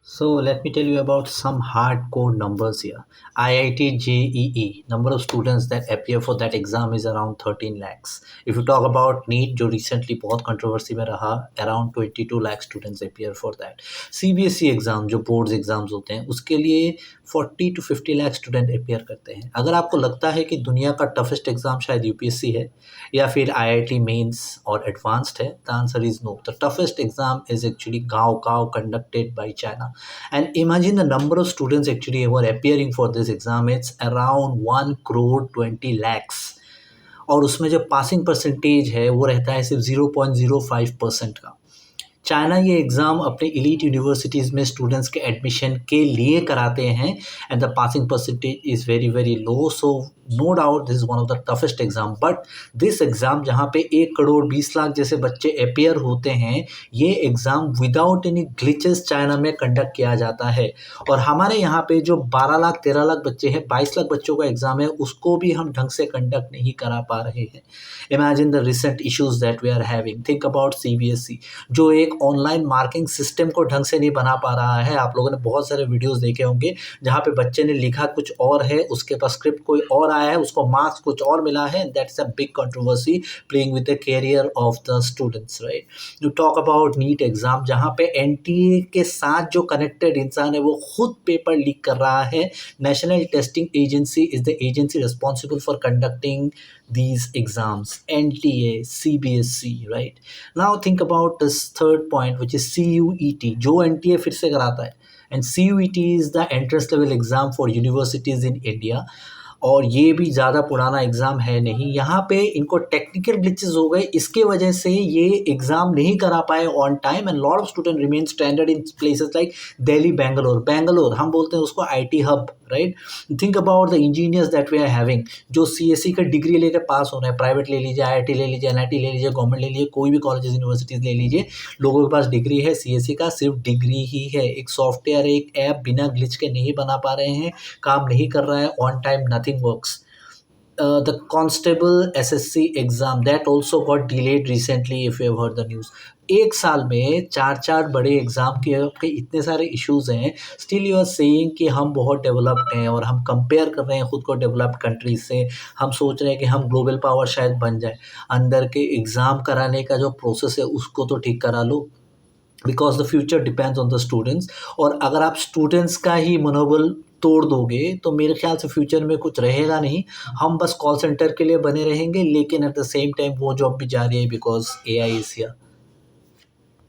So let me tell you about some hardcore numbers here. IIT JEE, number of students that appear for that exam is around 13 lakhs. If you talk about NEET, जो recently बहुत controversy में रहा, around 22 lakh students appear for that. CBSE exam जो boards exams होते हैं उसके लिए 40 to 50 lakh student appear करते हैं। अगर आपको लगता है कि दुनिया का टफेस्ट एग्जाम शायद यूपीएससी है या फिर आईआईटी मेंस और एडवांस्ड है, the answer is no. The toughest exam is actually गांव गांव conducted by China. And imagine the number of students actually who are appearing for this exam. It's around 1 crore 20 lakhs. और उसमें जो passing percentage है वो रहता है सिर्फ 0.05% का। चाइना ये एग्ज़ाम अपने एलीट यूनिवर्सिटीज़ में स्टूडेंट्स के एडमिशन के लिए कराते हैं and the passing percentage is very very low. So no doubt this is one of the toughest exam. But this exam जहाँ पे 1 करोड़ 20 लाख जैसे बच्चे अपेयर होते हैं, ये exam without any glitches China में कंडक्ट किया जाता है। और हमारे यहाँ पे जो 12 लाख 13 लाख बच्चे हैं, 22 लाख बच्चों का एग्ज़ाम है, उसको भी हम ढंग से कंडक्ट नहीं करा पा रहे हैं। Imagine the recent issues that we are having. Think about CBSE जो एक ऑनलाइन मार्किंग सिस्टम को ढंग से नहीं बना पा रहा है। आप लोगों ने बहुत सारे वीडियोस देखे होंगे जहाँ पे बच्चे ने लिखा कुछ और है, उसके पास स्क्रिप्ट कोई और आया है, उसको मार्क्स कुछ और मिला है। That's a big controversy playing with the career of the students, right. You talk about NEET exam जहाँ पे एनटीए के साथ जो कनेक्टेड इंसान है वो खुद पेपर लीक कर रहा है। National testing agency is the agency responsible for conducting these exams, NTA, CBSE, right? Now think about this third point, which is CUET, जो NTA फिर से कराता है, and CUET is the entrance level exam for universities in India। और ये भी ज़्यादा पुराना एग्ज़ाम है नहीं। यहाँ पे इनको टेक्निकल ग्लिचेस हो गए, इसके वजह से ये एग्ज़ाम नहीं करा पाए on time and lot of student remain standard in places like Delhi, Bangalore हम बोलते हैं उसको IT hub, right. Think about the engineers that we are having जो सीएससी का डिग्री लेकर पास हो रहे हैं। प्राइवेट ले लीजिए, आईआईटी ले लीजिए, एनआईटी ले लीजिए, गवर्नमेंट ले लीजिए, कोई भी कॉलेजेस यूनिवर्सिटीज़ ले लीजिए, लोगों के पास डिग्री है। सीएससी का सिर्फ डिग्री ही है। एक सॉफ्टवेयर, एक ऐप बिना ग्लिच के नहीं बना पा रहे हैं, काम नहीं कर रहा है on time, nothing works. The constable SSC exam that also got delayed recently, if you have heard the news। एक साल में चार बड़े एग्ज़ाम के इतने सारे इश्यूज हैं, स्टिल यू आर सेइंग कि हम बहुत डेवलप्ड हैं और हम कंपेयर कर रहे हैं खुद को डेवलप्ड कंट्रीज से। हम सोच रहे हैं कि हम ग्लोबल पावर शायद बन जाए। अंदर के एग्ज़ाम कराने का जो प्रोसेस है उसको तो ठीक करा लो, because the future depends on the students. और अगर आप स्टूडेंट्स का ही मनोबल तोड़ दोगे तो मेरे ख्याल से फ्यूचर में कुछ रहेगा नहीं। हम बस कॉल सेंटर के लिए बने रहेंगे, लेकिन एट द सेम टाइम वो जॉब भी जा रही है बिकॉज AI इज हियर।